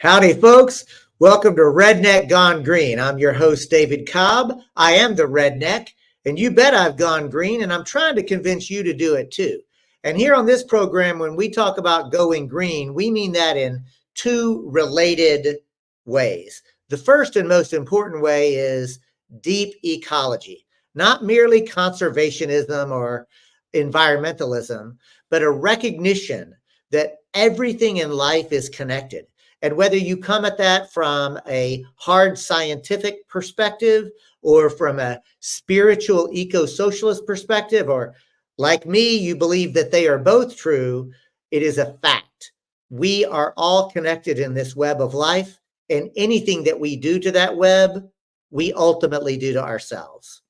Howdy, folks. Welcome to Redneck Gone Green. I'm your host, David Cobb. I am the redneck, and you bet I've gone green, and I'm trying to convince you to do it too. And here on this program, when we talk about going green, we mean that in two related ways. The first and most important way is deep ecology, not merely conservationism or environmentalism, but a recognition that everything in life is connected. And whether you come at that from a hard scientific perspective or from a spiritual eco-socialist perspective, or like me, you believe that they are both true, it is a fact. We are all connected in this web of life, and anything that we do to that web, we ultimately do to ourselves.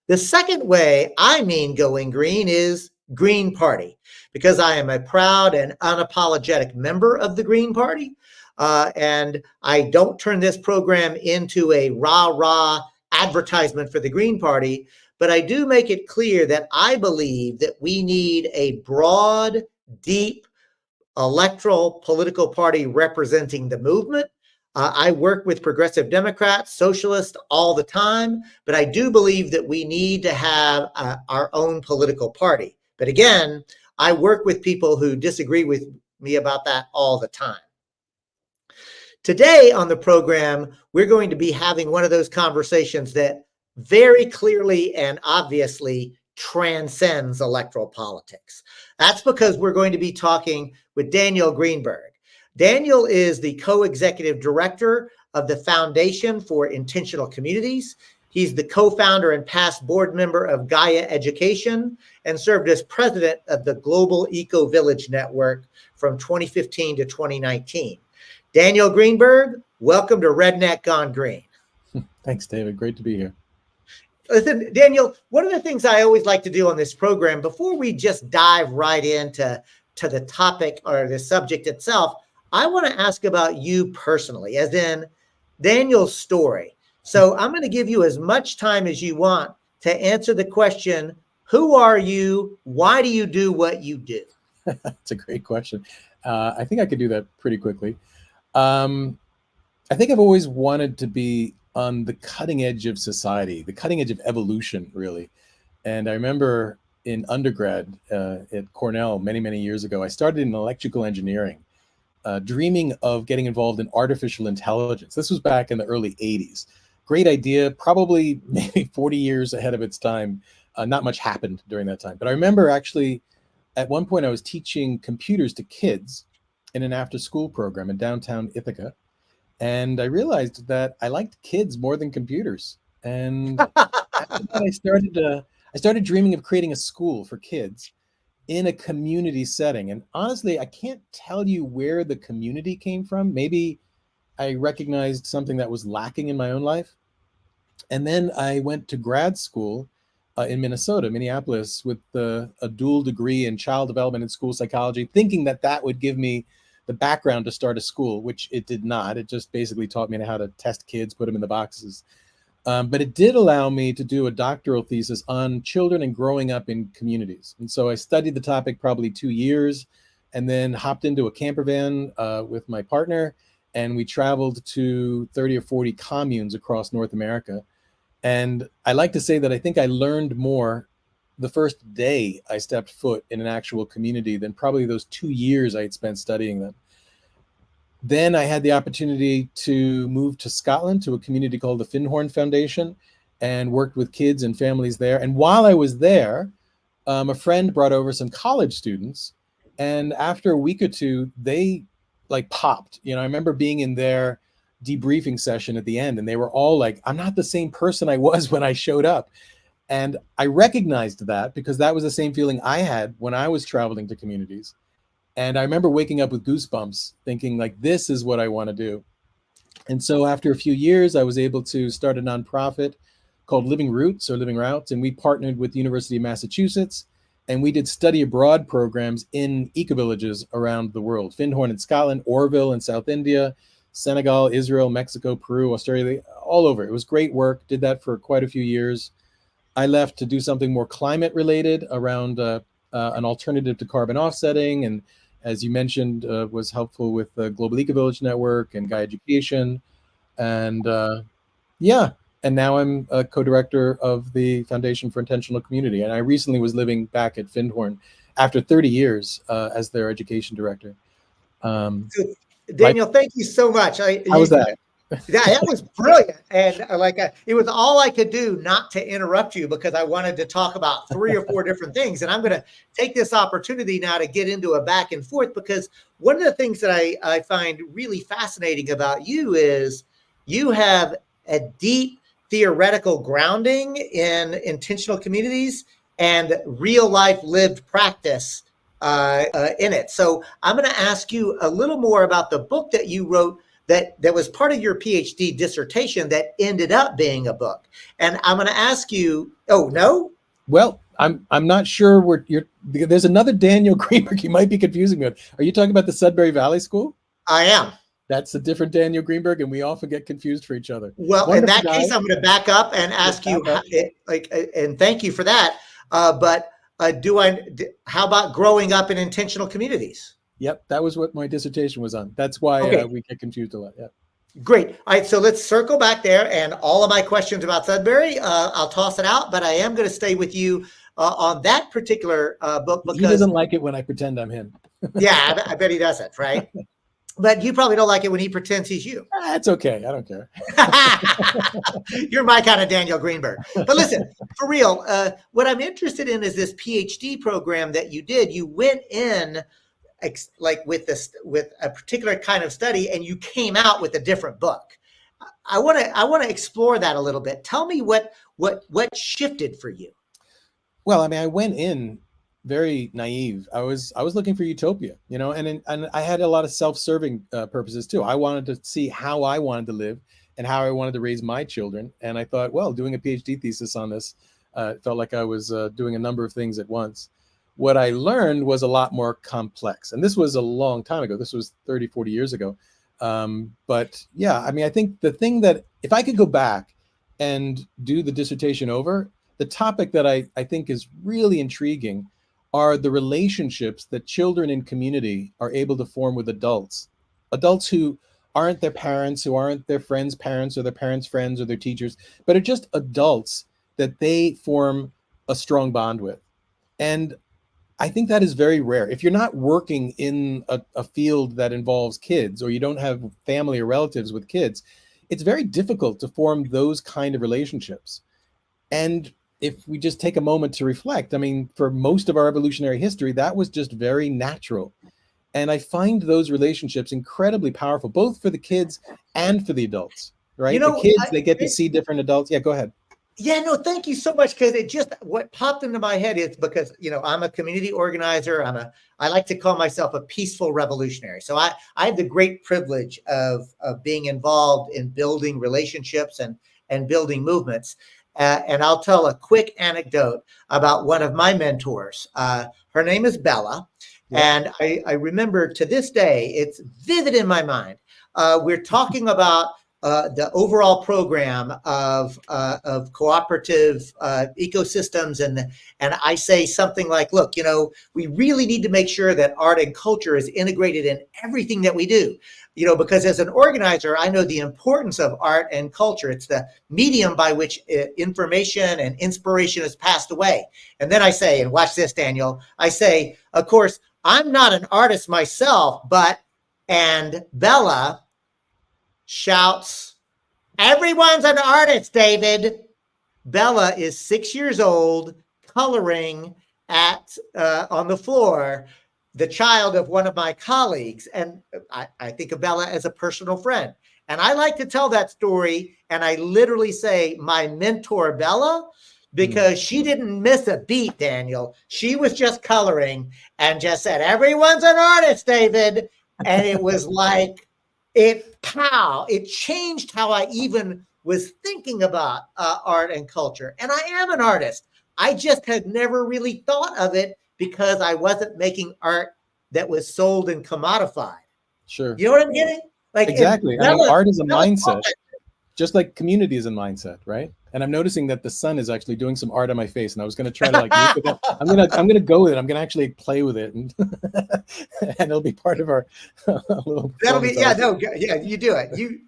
The second way I mean going green is Green Party, because I am a proud and unapologetic member of the Green Party. And I don't turn this program into a rah-rah advertisement for the Green Party, but I do make it clear that I believe that we need a broad, deep electoral political party representing the movement. I work with progressive Democrats, socialists all the time, but I do believe that we need to have our own political party. But again, I work with people who disagree with me about that all the time. Today on the program, we're going to be having one of those conversations that very clearly and obviously transcends electoral politics. That's because we're going to be talking with Daniel Greenberg. Daniel is the co-executive director of the Foundation for Intentional Communities. He's the co-founder and past board member of Gaia Education and served as president of the Global Eco Village Network from 2015 to 2019. Daniel Greenberg, welcome to Redneck Gone Green. Thanks, David. Great to be here. Listen, Daniel, one of the things I always like to do on this program, before we just dive right into the topic or the subject itself, I want to ask about you personally, as in Daniel's story. So I'm going to give you as much time as you want to answer the question, who are you? Why do you do what you do? That's a great question. I think I could do that pretty quickly. I think I've always wanted to be on the cutting edge of society, the cutting edge of evolution, really. And I remember in undergrad at Cornell many, many years ago, I started in electrical engineering, dreaming of getting involved in artificial intelligence. This was back in the early 80s. Great idea, probably maybe 40 years ahead of its time. Not much happened during that time. But I remember actually at one point I was teaching computers to kids in an after-school program in downtown Ithaca. And I realized that I liked kids more than computers. And I started dreaming of creating a school for kids in a community setting. And honestly, I can't tell you where the community came from. Maybe I recognized something that was lacking in my own life. And then I went to grad school in Minneapolis, with a dual degree in child development and school psychology, thinking that that would give me the background to start a school, which it did not. It just basically taught me how to test kids, put them in the boxes. But it did allow me to do a doctoral thesis on children and growing up in communities. And so I studied the topic probably 2 years and then hopped into a camper van with my partner. And we traveled to 30 or 40 communes across North America. And I like to say that I think I learned more the first day I stepped foot in an actual community than probably those 2 years I had spent studying them. Then I had the opportunity to move to Scotland to a community called the Findhorn Foundation and worked with kids and families there. And while I was there, a friend brought over some college students. And after a week or two, they like popped. You know, I remember being in their debriefing session at the end, and they were all like, I'm not the same person I was when I showed up. And I recognized that because that was the same feeling I had when I was traveling to communities. And I remember waking up with goosebumps thinking like, this is what I want to do. And so after a few years, I was able to start a nonprofit called Living Roots or Living Routes. And we partnered with the University of Massachusetts, and we did study abroad programs in eco-villages around the world. Findhorn in Scotland, Orville in South India, Senegal, Israel, Mexico, Peru, Australia, all over. It was great work. Did that for quite a few years. I left to do something more climate related around an alternative to carbon offsetting and as you mentioned, was helpful with the Global Eco Village Network and Guy Education. And yeah, and now I'm a co-director of the Foundation for Intentional Community. And I recently was living back at Findhorn after 30 years as their education director. So, Daniel, thank you so much. How was that? Yeah, that was brilliant. And it was all I could do not to interrupt you, because I wanted to talk about 3 or 4 different things. And I'm going to take this opportunity now to get into a back and forth, because one of the things that I find really fascinating about you is you have a deep theoretical grounding in intentional communities and real life lived practice in it. So I'm going to ask you a little more about the book that you wrote that was part of your PhD dissertation that ended up being a book. And I'm going to ask you, oh, no? Well, I'm not sure there's another Daniel Greenberg you might be confusing me with. Are you talking about the Sudbury Valley School? I am. That's a different Daniel Greenberg, and we often get confused for each other. Well, wonderful in that guy. Case, I'm going to back up and ask you, and thank you for that. But how about growing up in intentional communities? Yep, that was what my dissertation was on. That's why we get confused a lot. Yeah. Great. All right, so let's circle back there. And all of my questions about Sudbury, I'll toss it out. But I am going to stay with you on that particular book, because he doesn't like it when I pretend I'm him. Yeah, I bet he doesn't, right? But you probably don't like it when he pretends he's you. That's okay. I don't care. You're my kind of Daniel Greenberg. But listen, for real, what I'm interested in is this PhD program that you did. You went in with a particular kind of study, and you came out with a different book. I want to explore that a little bit. Tell me what shifted for you. Well, I mean, I went in very naive. I was looking for utopia, and I had a lot of self-serving purposes too. I wanted to see how I wanted to live and how I wanted to raise my children. And I thought, well, doing a PhD thesis on this felt like I was doing a number of things at once. What I learned was a lot more complex. And this was a long time ago. This was 30, 40 years ago. But yeah, I mean, I think the thing that if I could go back and do the dissertation over, the topic that I think is really intriguing are the relationships that children in community are able to form with adults who aren't their parents, who aren't their friends' parents or their parents' friends or their teachers, but are just adults that they form a strong bond with. And I think that is very rare. If you're not working in a field that involves kids, or you don't have family or relatives with kids, it's very difficult to form those kind of relationships. And if we just take a moment to reflect, I mean, for most of our evolutionary history, that was just very natural. And I find those relationships incredibly powerful, both for the kids and for the adults, right? The kids, they get to see different adults. Yeah, go ahead. Yeah, no, thank you so much. Because what popped into my head is because, I'm a community organizer. I like to call myself a peaceful revolutionary. So I have the great privilege of being involved in building relationships and building movements. And I'll tell a quick anecdote about one of my mentors. Her name is Bella. Yeah. And I remember to this day, it's vivid in my mind. We're talking about the overall program of cooperative ecosystems. And I say something like, look, we really need to make sure that art and culture is integrated in everything that we do. Because as an organizer, I know the importance of art and culture. It's the medium by which information and inspiration is passed away. And then I say, and watch this, Daniel, I say, of course, I'm not an artist myself, and Bella shouts, everyone's an artist, David. Bella is 6 years old, coloring on the floor, the child of one of my colleagues. And I think of Bella as a personal friend. And I like to tell that story. And I literally say my mentor, Bella, because she didn't miss a beat, Daniel. She was just coloring and just said, everyone's an artist, David. And it was like, it changed how I even was thinking about art and culture. And I am an artist. I just had never really thought of it because I wasn't making art that was sold and commodified. Sure. You know what I'm getting? Exactly. I mean, art is a mindset. just like community is a mindset, right? And I'm noticing that the sun is actually doing some art on my face, and I was going to try to like make with it. I'm gonna go with it. I'm gonna actually play with it, and and it'll be part of our little That'll be, performance yeah, art. no, yeah, you do it.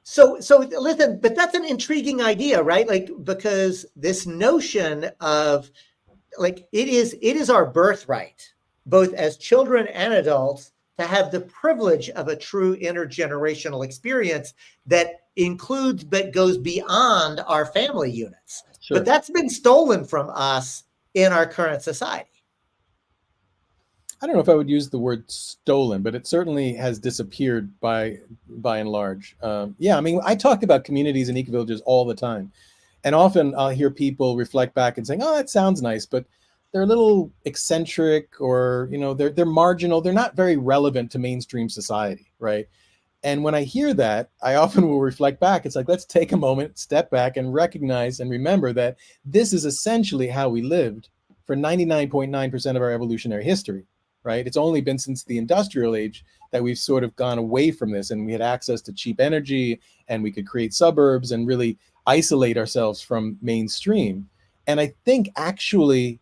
So listen, but that's an intriguing idea, right? Like, because this notion of like it is our birthright, both as children and adults, to have the privilege of a true intergenerational experience that includes but goes beyond our family units. Sure. But that's been stolen from us in our current society. I don't know if I would use the word stolen, but it certainly has disappeared by and large. Yeah, I mean, I talk about communities and eco-villages all the time, and often I'll hear people reflect back and saying, "Oh, that sounds nice," but they're a little eccentric, or they're marginal. They're not very relevant to mainstream society, right? And when I hear that, I often will reflect back. It's like, let's take a moment, step back, and recognize and remember that this is essentially how we lived for 99.9% of our evolutionary history, right? It's only been since the industrial age that we've sort of gone away from this, and we had access to cheap energy, and we could create suburbs and really isolate ourselves from mainstream. And I think actually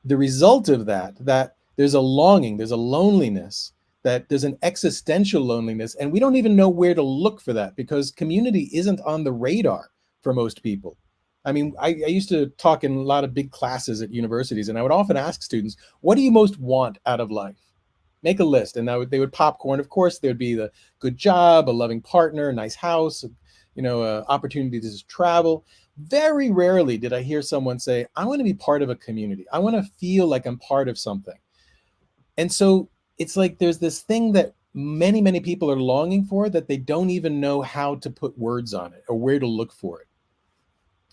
the result of that there's a longing, there's a loneliness, that there's an existential loneliness, and we don't even know where to look for that, because community isn't on the radar for most people. I mean, I used to talk in a lot of big classes at universities, and I would often ask students, what do you most want out of life? Make a list. And they would popcorn. Of course, there'd be the good job, a loving partner, a nice house, opportunity to just travel. Very rarely did I hear someone say, I want to be part of a community. I want to feel like I'm part of something. And so it's like there's this thing that many, many people are longing for, that they don't even know how to put words on it or where to look for it.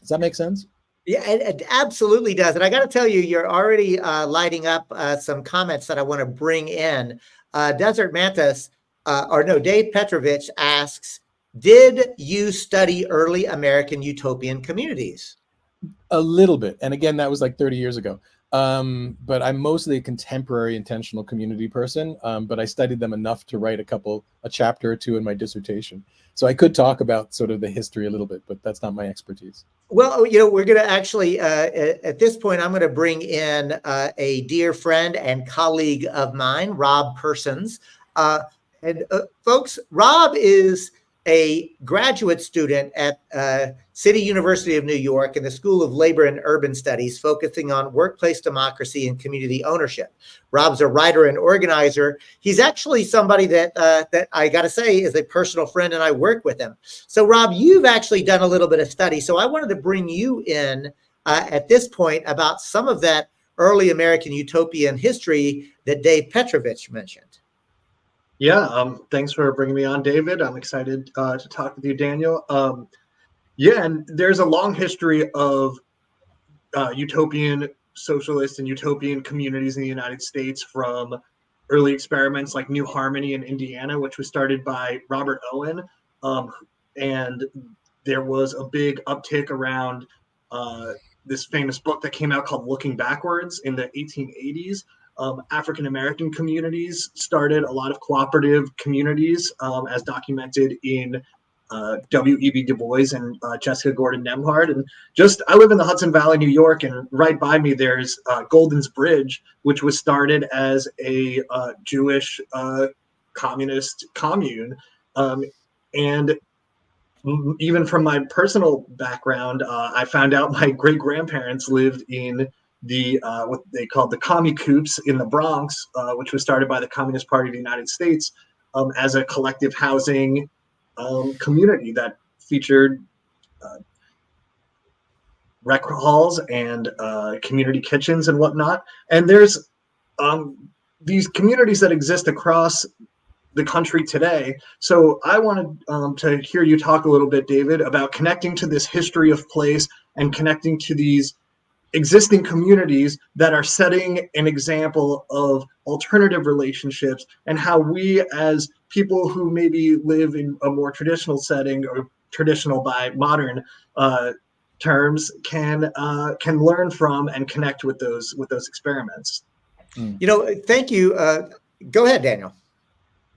Does that make sense? Yeah, it absolutely does. And I got to tell you, you're already lighting up some comments that I want to bring in. Desert Mantis, Dave Petrovich asks, did you study early American utopian communities? A little bit. And again, that was like 30 years ago. But I'm mostly a contemporary intentional community person, but I studied them enough to write a chapter or two in my dissertation. So I could talk about sort of the history a little bit, but that's not my expertise. Well, we're going to actually, at this point, I'm going to bring in a dear friend and colleague of mine, Rob Persons. Folks, Rob is a graduate student at City University of New York in the School of Labor and Urban Studies, focusing on workplace democracy and community ownership. Rob's a writer and organizer. He's actually somebody that I got to say is a personal friend, and I work with him. So, Rob, you've actually done a little bit of study. So I wanted to bring you in at this point about some of that early American utopian history that Dave Petrovich mentioned. Yeah, thanks for bringing me on, David. I'm excited to talk with you, Daniel. Yeah, and there's a long history of utopian socialist and utopian communities in the United States, from early experiments like New Harmony in Indiana, which was started by Robert Owen. And there was a big uptick around this famous book that came out called Looking Backwards in the 1880s. African-American communities started a lot of cooperative communities, as documented in W.E.B. Du Bois and Jessica Gordon Nembhard. And I live in the Hudson Valley, New York, and right by me there's Golden's Bridge, which was started as a Jewish communist commune. And even from my personal background, I found out my great-grandparents lived in what they called the commie coops in the Bronx, which was started by the Communist Party of the United States as a collective housing community that featured rec halls and community kitchens and whatnot. And there's these communities that exist across the country today. So I wanted to hear you talk a little bit, David, about connecting to this history of place and connecting to these existing communities that are setting an example of alternative relationships, and how we as people who maybe live in a more traditional setting, or traditional by modern terms, can learn from and connect with those experiments. Thank you. Go ahead, Daniel.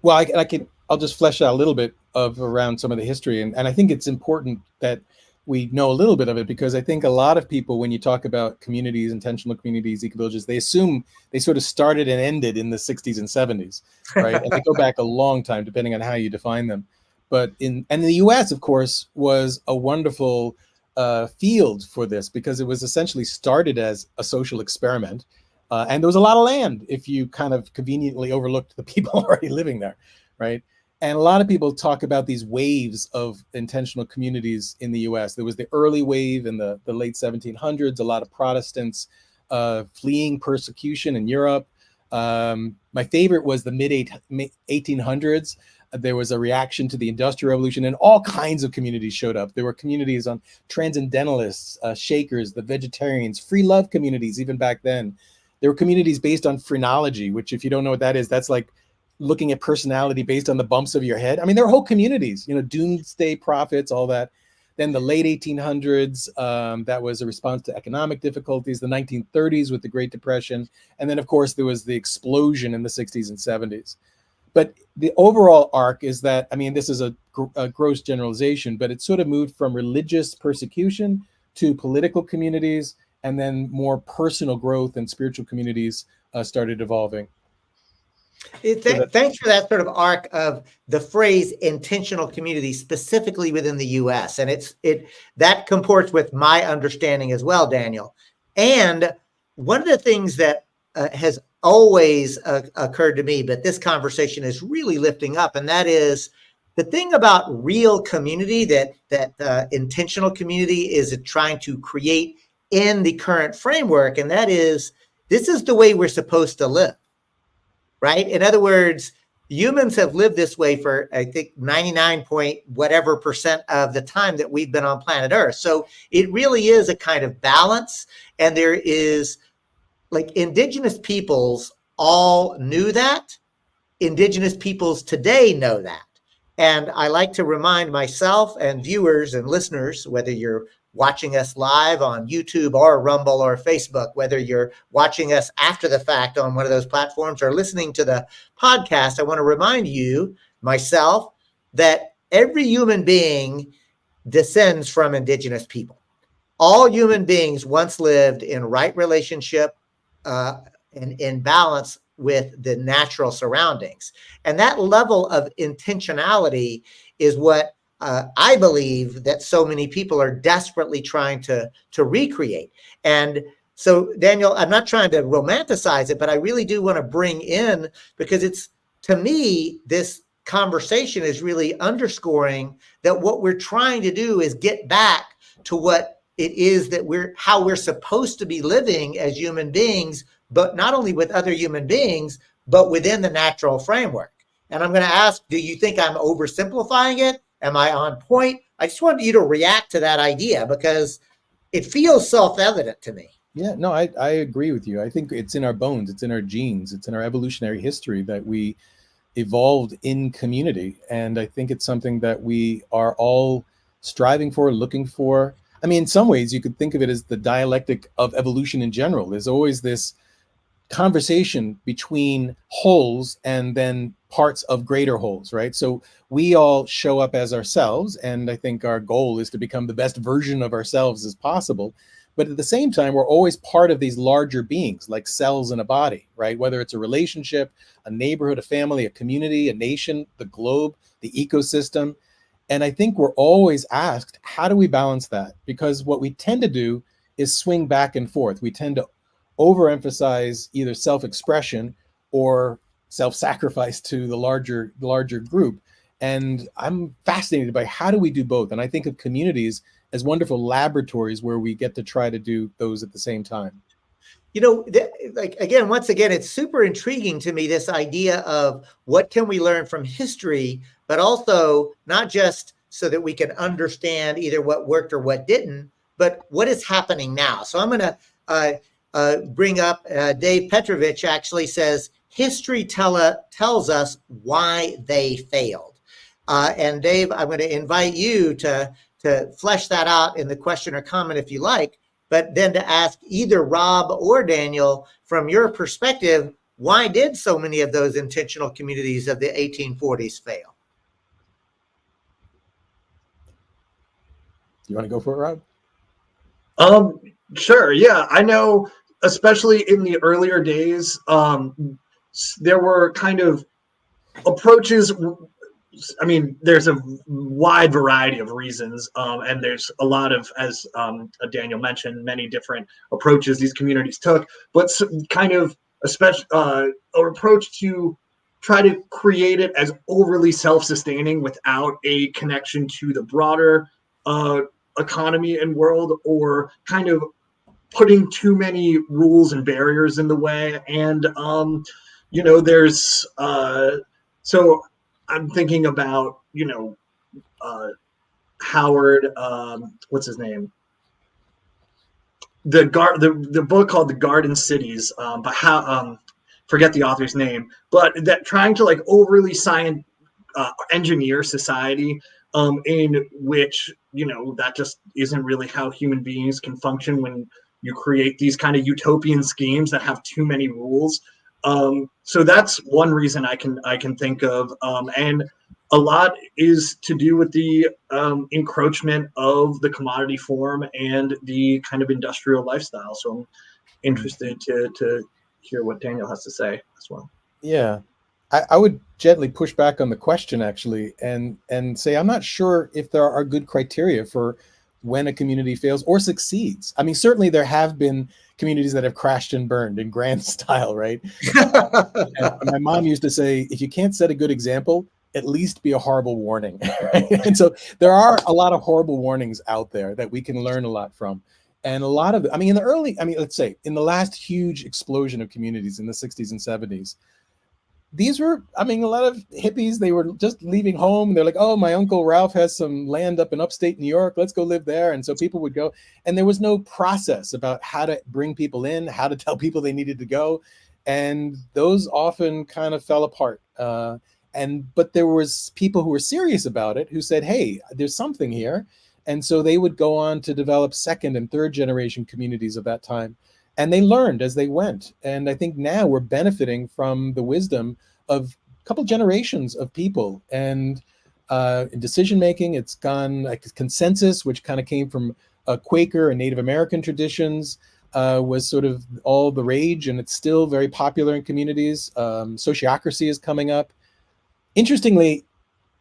Well, I could I'll just flesh out a little bit of around some of the history. And I think it's important that we know a little bit of it, because I think a lot of people, when you talk about communities, intentional communities, eco-villages, they assume they sort of started and ended in the 60s and 70s, right? And they go back a long time, depending on how you define them. But in the US, of course, was a wonderful field for this, because it was essentially started as a social experiment. And there was a lot of land if you kind of conveniently overlooked the people already living there, right? And a lot of people talk about these waves of intentional communities in the US. There was the early wave in the late 1700s, a lot of Protestants fleeing persecution in Europe. My favorite was the mid 1800s. There was a reaction to the Industrial Revolution, and all kinds of communities showed up. There were communities on transcendentalists, Shakers, the vegetarians, free love communities, even back then. There were communities based on phrenology, which, if you don't know what that is, that's like looking at personality based on the bumps of your head. I mean, there are whole communities, doomsday prophets, all that. Then the late 1800s, that was a response to economic difficulties, the 1930s with the Great Depression. And then, of course, there was the explosion in the 60s and 70s. But the overall arc is that, I mean, this is a gross generalization, but it sort of moved from religious persecution to political communities, and then more personal growth and spiritual communities started evolving. Thanks for that sort of arc of the phrase intentional community, specifically within the US. And that comports with my understanding as well, Daniel. And one of the things that has always occurred to me, but this conversation is really lifting up, and that is the thing about real community that intentional community is trying to create in the current framework. And that is, this is the way we're supposed to live. Right? In other words, humans have lived this way for, I think, 99 point whatever percent of the time that we've been on planet Earth. So it really is a kind of balance. And there is, like, indigenous peoples all knew that. Indigenous peoples today know that. And I like to remind myself and viewers and listeners, whether you're watching us live on YouTube or Rumble or Facebook, whether you're watching us after the fact on one of those platforms or listening to the podcast, I want to remind you, myself, that every human being descends from indigenous people. All human beings once lived in right relationship and in balance with the natural surroundings. And that level of intentionality is what I believe that so many people are desperately trying to recreate. And so, Daniel, I'm not trying to romanticize it, but I really do want to bring in, because it's, to me, this conversation is really underscoring that what we're trying to do is get back to what it is that how we're supposed to be living as human beings, but not only with other human beings, but within the natural framework. And I'm going to ask, do you think I'm oversimplifying it? Am I on point? I just wanted you to react to that idea, because it feels self-evident to me. Yeah, no, I agree with you. I think it's in our bones, it's in our genes, it's in our evolutionary history that we evolved in community. And I think it's something that we are all striving for, looking for. I mean, in some ways, you could think of it as the dialectic of evolution in general. There's always this conversation between wholes and then parts of greater wholes, right? So we all show up as ourselves, and I think our goal is to become the best version of ourselves as possible. But at the same time, we're always part of these larger beings, like cells in a body, right? Whether it's a relationship, a neighborhood, a family, a community, a nation, the globe, the ecosystem. And I think we're always asked, how do we balance that? Because what we tend to do is swing back and forth. We tend to overemphasize either self-expression or self-sacrifice to the larger group. And I'm fascinated by how do we do both? And I think of communities as wonderful laboratories where we get to try to do those at the same time. Once again, it's super intriguing to me, this idea of what can we learn from history, but also not just so that we can understand either what worked or what didn't, but what is happening now. So I'm going to bring up Dave Petrovich actually says, history tells us why they failed. And Dave, I'm going to invite you to flesh that out in the question or comment if you like, but then to ask either Rob or Daniel, from your perspective, why did so many of those intentional communities of the 1840s fail? You want to go for it, Rob? Sure. Yeah, I know, especially in the earlier days, there were kind of approaches. I mean, there's a wide variety of reasons, and there's a lot of, as Daniel mentioned, many different approaches these communities took, but kind of especially an approach to try to create it as overly self-sustaining without a connection to the broader economy and world, or kind of putting too many rules and barriers in the way. And there's so I'm thinking about Howard, what's his name, the book called The Garden Cities, but how forget the author's name, but that trying to like overly engineer society, in which that just isn't really how human beings can function when you create these kind of utopian schemes that have too many rules. So that's one reason I can think of, and a lot is to do with the encroachment of the commodity form and the kind of industrial lifestyle. So I'm interested to hear what Daniel has to say as well. Yeah, I would gently push back on the question actually, and say I'm not sure if there are good criteria for when a community fails or succeeds. I mean, certainly there have been communities that have crashed and burned in grand style, right? And my mom used to say, if you can't set a good example, at least be a horrible warning. Right? And so there are a lot of horrible warnings out there that we can learn a lot from. And a lot of, I mean, let's say in the last huge explosion of communities in the 60s and 70s, these were, I mean, a lot of hippies, they were just leaving home. They're like, oh, my Uncle Ralph has some land up in upstate New York. Let's go live there. And so people would go. And there was no process about how to bring people in, how to tell people they needed to go. And those often kind of fell apart. But there was people who were serious about it who said, hey, there's something here. And so they would go on to develop second and third generation communities of that time. And they learned as they went. And I think now we're benefiting from the wisdom of a couple generations of people. And in decision making, it's gone like consensus, which kind of came from Quaker and Native American traditions, was sort of all the rage. And it's still very popular in communities. Sociocracy is coming up. Interestingly,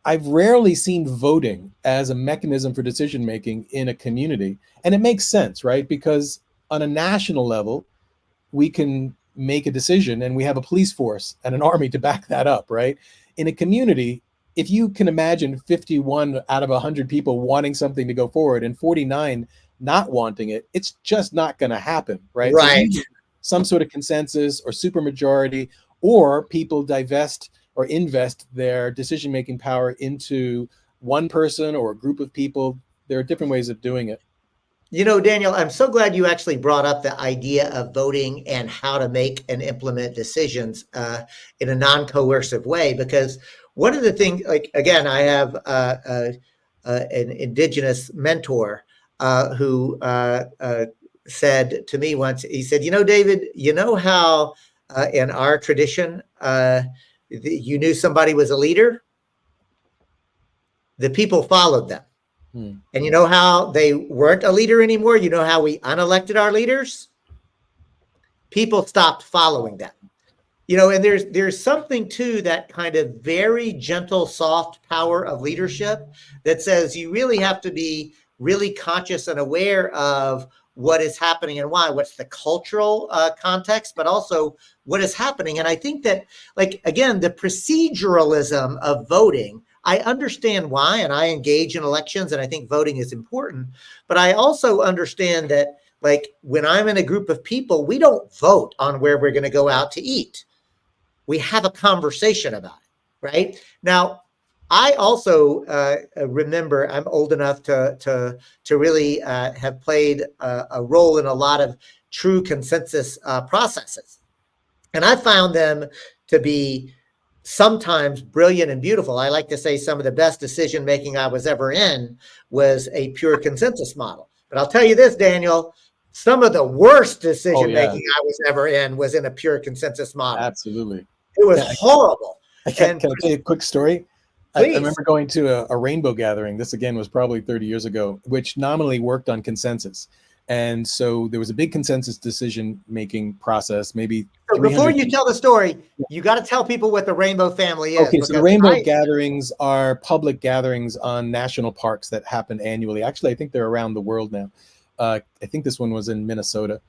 I've rarely seen voting as a mechanism for decision making in a community. And it makes sense, right? Because on a national level, we can make a decision and we have a police force and an army to back that up, right? In a community, if you can imagine 51 out of 100 people wanting something to go forward and 49 not wanting it, it's just not going to happen, right? Right. So some sort of consensus or supermajority, or people divest or invest their decision-making power into one person or a group of people. There are different ways of doing it. Daniel, I'm so glad you actually brought up the idea of voting and how to make and implement decisions in a non-coercive way, because one of the things, like, again, I have an indigenous mentor who said to me once, he said, David, you know how in our tradition, you knew somebody was a leader? The people followed them. And you know how they weren't a leader anymore? You know how we unelected our leaders? People stopped following them. And there's something to that kind of very gentle, soft power of leadership that says you really have to be really conscious and aware of what is happening and why, what's the cultural context, but also what is happening. And I think that, like, again, the proceduralism of voting, I understand why, and I engage in elections, and I think voting is important. But I also understand that, like, when I'm in a group of people, we don't vote on where we're going to go out to eat. We have a conversation about it, right? Now, I also remember, I'm old enough to really have played a role in a lot of true consensus processes. And I found them to be sometimes brilliant and beautiful. I like to say some of the best decision making I was ever in was a pure consensus model. But I'll tell you this, Daniel, some of the worst decision making I was ever in was in a pure consensus model. Absolutely. It was horrible. Can I tell you a quick story? I Please. remember going to a rainbow gathering. This again was probably 30 years ago, which nominally worked on consensus. And so there was a big consensus decision-making process, maybe So before 300 you tell the story, you got to tell people what the Rainbow Family is. Okay, so the rainbow gatherings are public gatherings on national parks that happen annually. Actually, I think they're around the world now. I think this one was in Minnesota.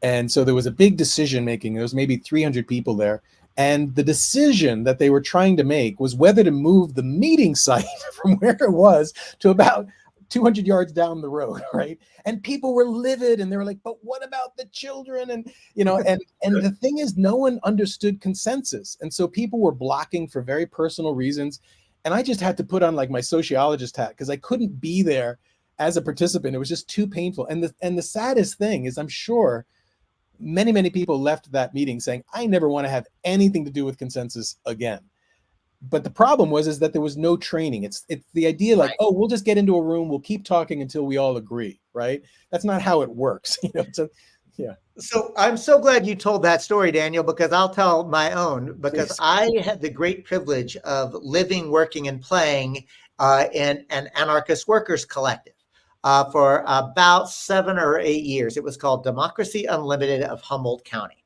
And so there was a big decision making. There was maybe 300 people there. And the decision that they were trying to make was whether to move the meeting site from where it was to about 200 yards down the road, right? And people were livid, and they were like, but what about the children? And, you know, and the thing is, no one understood consensus. And so people were blocking for very personal reasons. And I just had to put on like my sociologist hat because I couldn't be there as a participant. It was just too painful. And the saddest thing is, I'm sure many people left that meeting saying, I never want to have anything to do with consensus again. But the problem was that there was no training. It's the idea like, oh, we'll just get into a room, we'll keep talking until we all agree, right? That's not how it works. You know, yeah. So I'm so glad you told that story, Daniel, because I'll tell my own, because Please. I had the great privilege of living, working, and playing in an anarchist workers collective for about 7 or 8 years. It was called Democracy Unlimited of Humboldt County.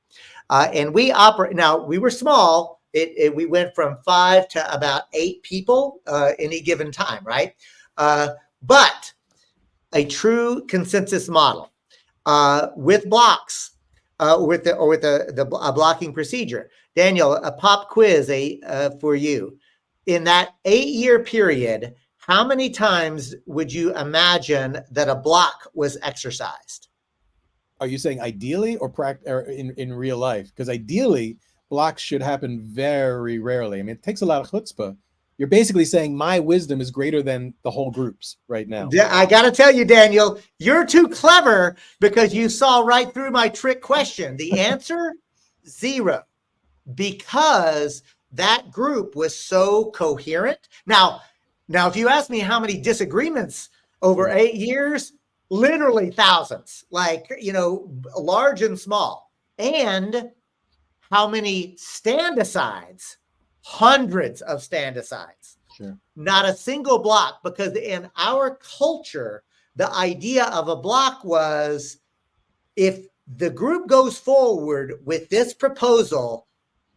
And we operate, now we were small. We went from 5 to about 8 people any given time, right? But a true consensus model with blocks, with a blocking procedure. Daniel, a pop quiz for you. In that 8-year period, how many times would you imagine that a block was exercised? Are you saying ideally or in real life? Because ideally, blocks should happen very rarely. I mean, it takes a lot of chutzpah. You're basically saying my wisdom is greater than the whole group's right now. I got to tell you, Daniel, you're too clever because you saw right through my trick question. The answer, 0, because that group was so coherent. Now, if you ask me how many disagreements over 8 years, literally thousands, like, you know, large and small. And how many stand-asides? Hundreds of stand-asides. Sure. Not a single block, because in our culture, the idea of a block was, if the group goes forward with this proposal,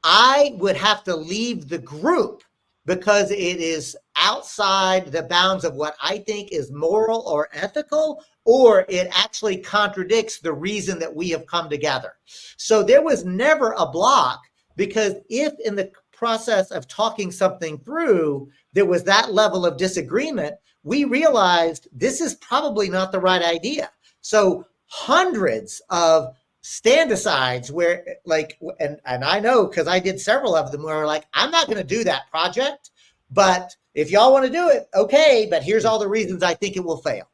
I would have to leave the group because it is outside the bounds of what I think is moral or ethical, or it actually contradicts the reason that we have come together. So there was never a block, because if in the process of talking something through, there was that level of disagreement, we realized this is probably not the right idea. So hundreds of stand-asides where, like, and I know because I did several of them, where we're like, I'm not going to do that project, but if y'all want to do it, okay, but here's all the reasons I think it will fail.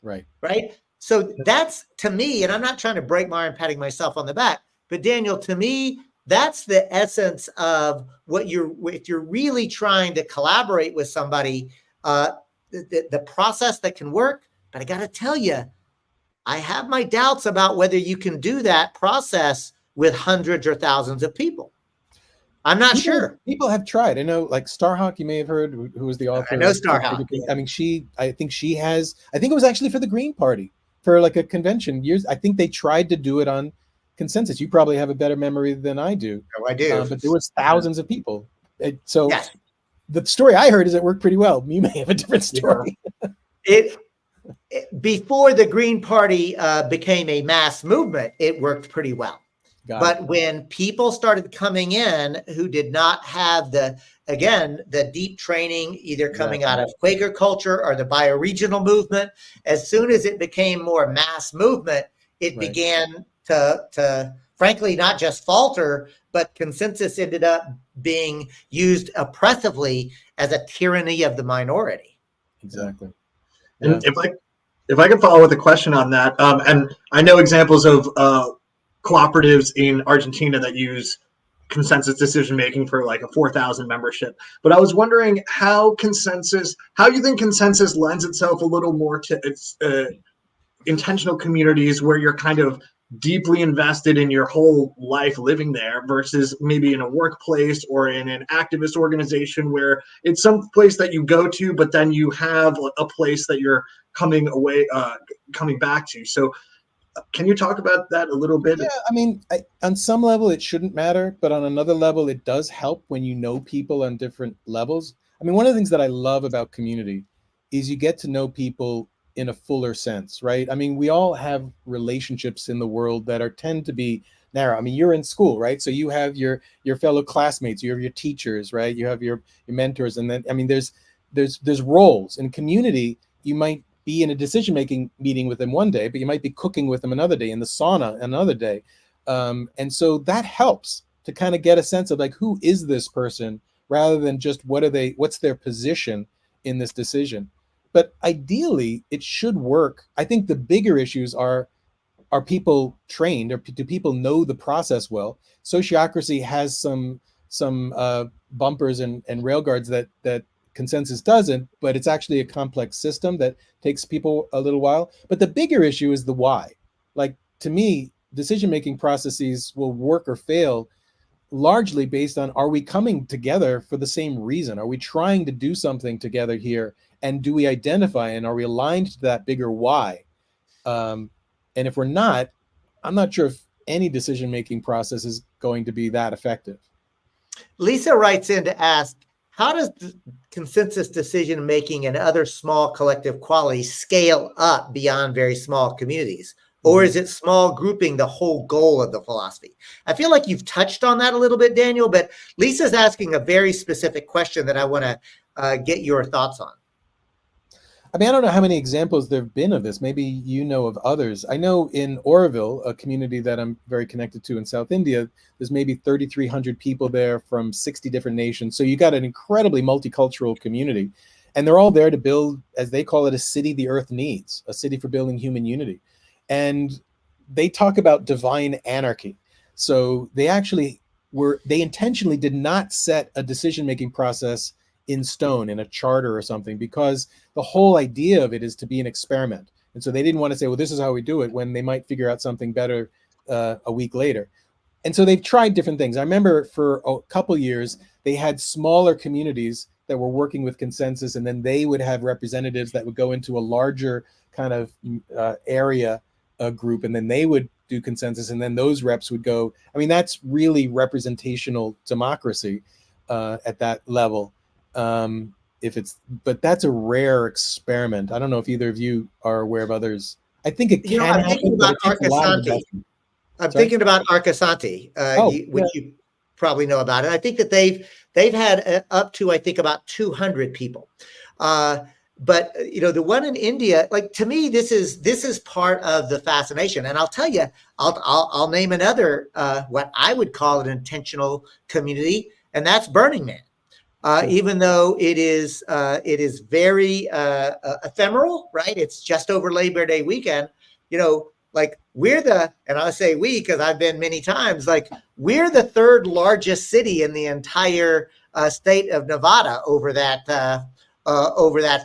Right. Right. So that's, to me, and I'm not trying to break my arm patting myself on the back, but Daniel, to me, that's the essence of what if you're really trying to collaborate with somebody, the process that can work. But I got to tell you, I have my doubts about whether you can do that process with hundreds or thousands of people. I'm not sure. People have tried. I know, like Starhawk, you may have heard, who was the author. I know Starhawk. I mean, I think it was actually for the Green Party, for like a convention years. I think they tried to do it on consensus. You probably have a better memory than I do. Oh, I do. But there was thousands of people. So yes. The story I heard is it worked pretty well. You may have a different story. Before the Green Party became a mass movement, it worked pretty well. But when people started coming in who did not have the deep training, either coming out of Quaker culture or the bioregional movement, as soon as it became more mass movement, it began to frankly not just falter, but consensus ended up being used oppressively as a tyranny of the minority. Exactly. And if I can follow with a question on that, and I know examples of cooperatives in Argentina that use consensus decision making for like a 4,000 membership, but I was wondering how you think consensus lends itself a little more to its intentional communities, where you're kind of deeply invested in your whole life living there versus maybe in a workplace or in an activist organization where it's some place that you go to, but then you have a place that you're coming back to. So can you talk about that a little bit? Yeah, I mean, on some level, it shouldn't matter, but on another level, it does help when you know people on different levels. I mean, one of the things that I love about community is you get to know people in a fuller sense, right? I mean, we all have relationships in the world that tend to be narrow. I mean, you're in school, right? So you have your fellow classmates, you have your teachers, right? You have your mentors, and then I mean, there's roles in community. You might be in a decision-making meeting with them one day, but you might be cooking with them another day, in the sauna another day. And so that helps to kind of get a sense of like, who is this person, rather than just what's their position in this decision. But ideally, it should work. I think the bigger issues are people trained, or do people know the process well? Sociocracy has some bumpers and railguards that consensus doesn't, but it's actually a complex system that takes people a little while. But the bigger issue is the why. Like, to me, decision-making processes will work or fail largely based on, are we coming together for the same reason? Are we trying to do something together here? And do we identify, and are we aligned to that bigger why? And if we're not, I'm not sure if any decision-making process is going to be that effective. Lisa writes in to ask, how does consensus decision-making and other small collective qualities scale up beyond very small communities? Or is it small grouping the whole goal of the philosophy? I feel like you've touched on that a little bit, Daniel, but Lisa's asking a very specific question that I want to get your thoughts on. I mean, I don't know how many examples there have been of this. Maybe you know of others. I know in Oroville, a community that I'm very connected to in South India, there's maybe 3,300 people there from 60 different nations. So you got an incredibly multicultural community. And they're all there to build, as they call it, a city the earth needs, a city for building human unity. And they talk about divine anarchy. So they intentionally did not set a decision-making process in stone, in a charter or something, because the whole idea of it is to be an experiment. And so they didn't want to say, well, this is how we do it, when they might figure out something better a week later. And so they've tried different things. I remember for a couple years, they had smaller communities that were working with consensus, and then they would have representatives that would go into a larger kind of area group, and then they would do consensus, and then those reps would go. I mean, that's really representational democracy at that level. But that's a rare experiment. I don't know if either of you are aware of others. I think it can I'm happen, thinking but about it takes a lot of Arcasanti. investment. I'm thinking about Arcasanti, which you probably know about it. I think that they've had up to, I think, about 200 people. But the one in India, like, to me, this is part of the fascination. And I'll tell you, I'll name another what I would call an intentional community, and that's Burning Man. Even though it is very ephemeral, right? It's just over Labor Day weekend. Like, and I say we because I've been many times, like, we're the third largest city in the entire state of Nevada over that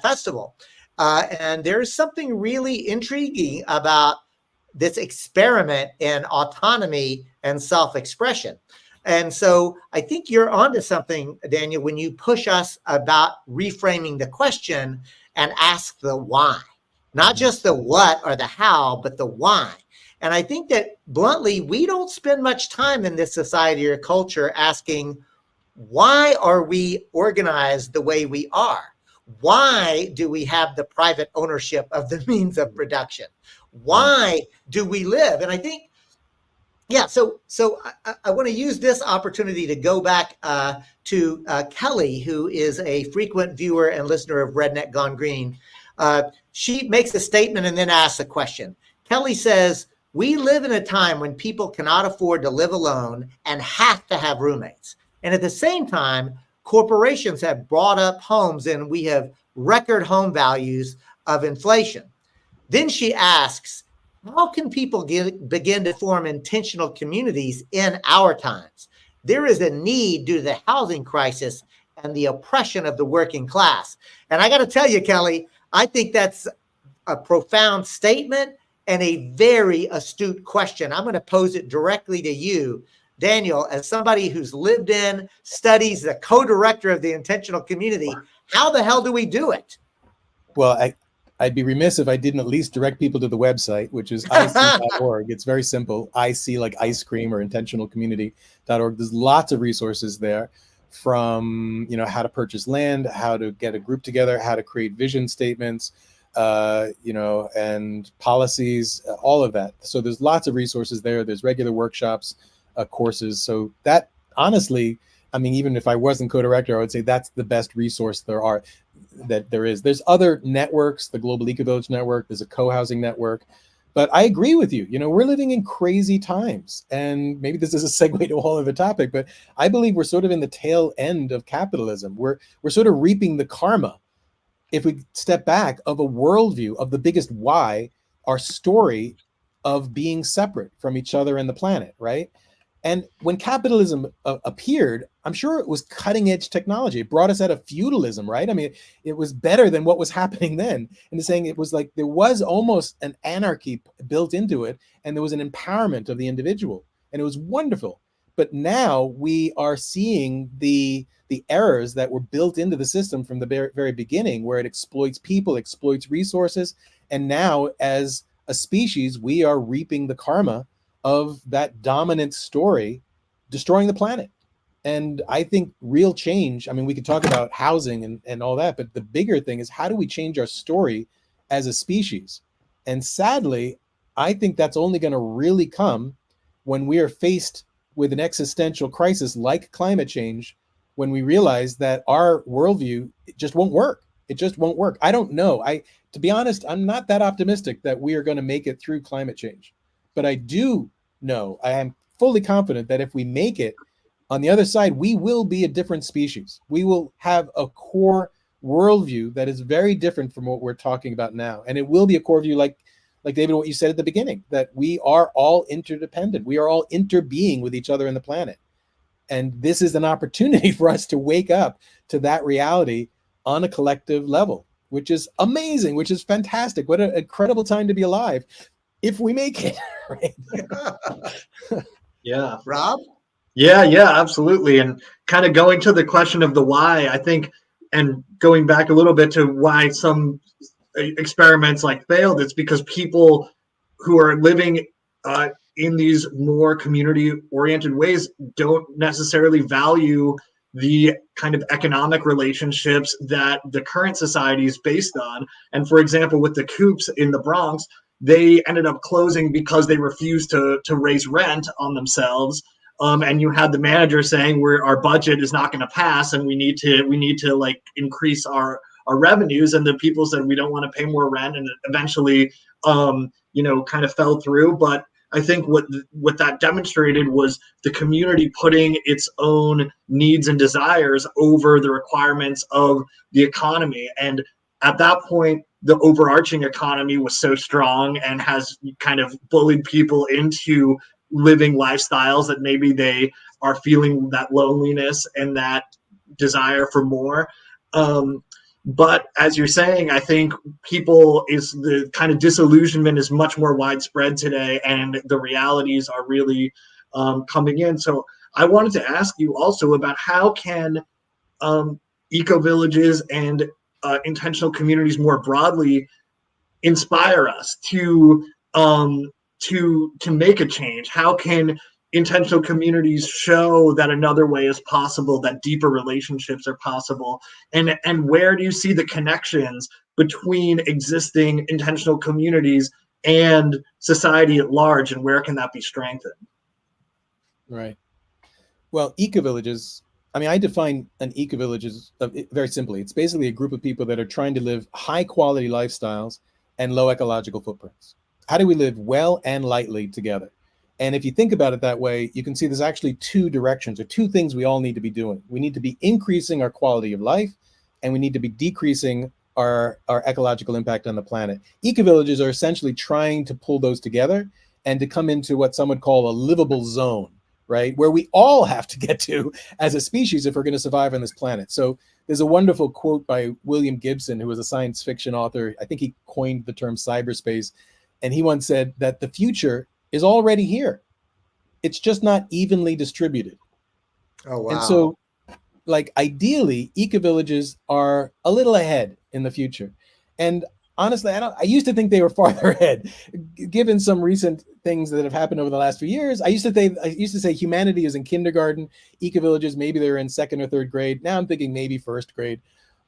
festival. And there's something really intriguing about this experiment in autonomy and self-expression. And so I think you're onto something, Daniel, when you push us about reframing the question and ask the why, not just the what or the how, but the why. And I think that, bluntly, we don't spend much time in this society or culture asking, why are we organized the way we are? Why do we have the private ownership of the means of production? Why do we live? And I think, so I want to use this opportunity to go back to Kelly, who is a frequent viewer and listener of Redneck Gone Green. She makes a statement and then asks a question. Kelly says, we live in a time when people cannot afford to live alone and have to have roommates. And at the same time, corporations have brought up homes, and we have record home values of inflation. Then she asks, how can people begin to form intentional communities in our times? There is a need due to the housing crisis and the oppression of the working class. And I got to tell you, Kelly, I think that's a profound statement and a very astute question. I'm going to pose it directly to you, Daniel, as somebody who's lived in, studies, the co-director of the intentional community. How the hell do we do it? Well, I'd be remiss if I didn't at least direct people to the website, which is ic.org. It's very simple. IC like ice cream, or intentionalcommunity.org. There's lots of resources there, from, you know, how to purchase land, how to get a group together, how to create vision statements, you know, and policies, all of that. So there's lots of resources there. There's regular workshops, courses. So that, honestly, I mean, even if I wasn't co-director, I would say that's the best resource there is. There's other networks, the Global Eco-Village Network, there's a co-housing network. But I agree with you. You know, we're living in crazy times, and maybe this is a segue to a whole other topic, but I believe we're sort of in the tail end of capitalism. We're sort of reaping the karma, if we step back, of a worldview of the biggest why, our story of being separate from each other and the planet, right? And when capitalism appeared, I'm sure it was cutting edge technology. It brought us out of feudalism, right? I mean, it was better than what was happening then. And it's saying it was like there was almost an anarchy built into it, and there was an empowerment of the individual, and it was wonderful. But now we are seeing the errors that were built into the system from the very beginning, where it exploits people, exploits resources, and now as a species, we are reaping the karma of that dominant story destroying the planet. And I think real change, I mean, we could talk about housing and all that, but the bigger thing is, how do we change our story as a species? And sadly, I think that's only going to really come when we are faced with an existential crisis like climate change, when we realize that our worldview just won't work. It just won't work. I don't know. To be honest, I'm not that optimistic that we are going to make it through climate change. But I do know, I am fully confident that if we make it, on the other side, we will be a different species. We will have a core worldview that is very different from what we're talking about now. And it will be a core view, like David, what you said at the beginning, that we are all interdependent. We are all interbeing with each other and the planet. And this is an opportunity for us to wake up to that reality on a collective level, which is amazing, which is fantastic. What an incredible time to be alive, if we make it. Right? Yeah. Rob? Yeah, absolutely. And kind of going to the question of the why, I think, and going back a little bit to why some experiments like failed, it's because people who are living in these more community-oriented ways don't necessarily value the kind of economic relationships that the current society is based on. And for example, with the coops in the Bronx, they ended up closing because they refused to raise rent on themselves. And you had the manager saying, our budget is not going to pass, and we need to like increase our revenues. And the people said, we don't want to pay more rent, and eventually kind of fell through. But I think what that demonstrated was the community putting its own needs and desires over the requirements of the economy. And at that point, the overarching economy was so strong and has kind of bullied people into living lifestyles that maybe they are feeling that loneliness and that desire for more. But as you're saying, I think the kind of disillusionment is much more widespread today, and the realities are really coming in. So I wanted to ask you also about how can eco-villages and intentional communities more broadly inspire us to make a change? How can intentional communities show that another way is possible, that deeper relationships are possible? And where do you see the connections between existing intentional communities and society at large, and where can that be strengthened? Right. Well, eco-villages, I mean, I define an eco-village as very simply. It's basically a group of people that are trying to live high quality lifestyles and low ecological footprints. How do we live well and lightly together? And if you think about it that way, you can see there's actually two directions, or two things we all need to be doing. We need to be increasing our quality of life, and we need to be decreasing our ecological impact on the planet. Eco-villages are essentially trying to pull those together and to come into what some would call a livable zone, right? Where we all have to get to as a species if we're going to survive on this planet. So there's a wonderful quote by William Gibson, who was a science fiction author. I think he coined the term cyberspace. And he once said that the future is already here. It's just not evenly distributed. Oh, wow. And so, like, ideally, eco-villages are a little ahead in the future. And honestly, I used to think they were farther ahead. Given some recent things that have happened over the last few years, I used to say humanity is in kindergarten, eco-villages, maybe they're in second or third grade. Now I'm thinking maybe first grade.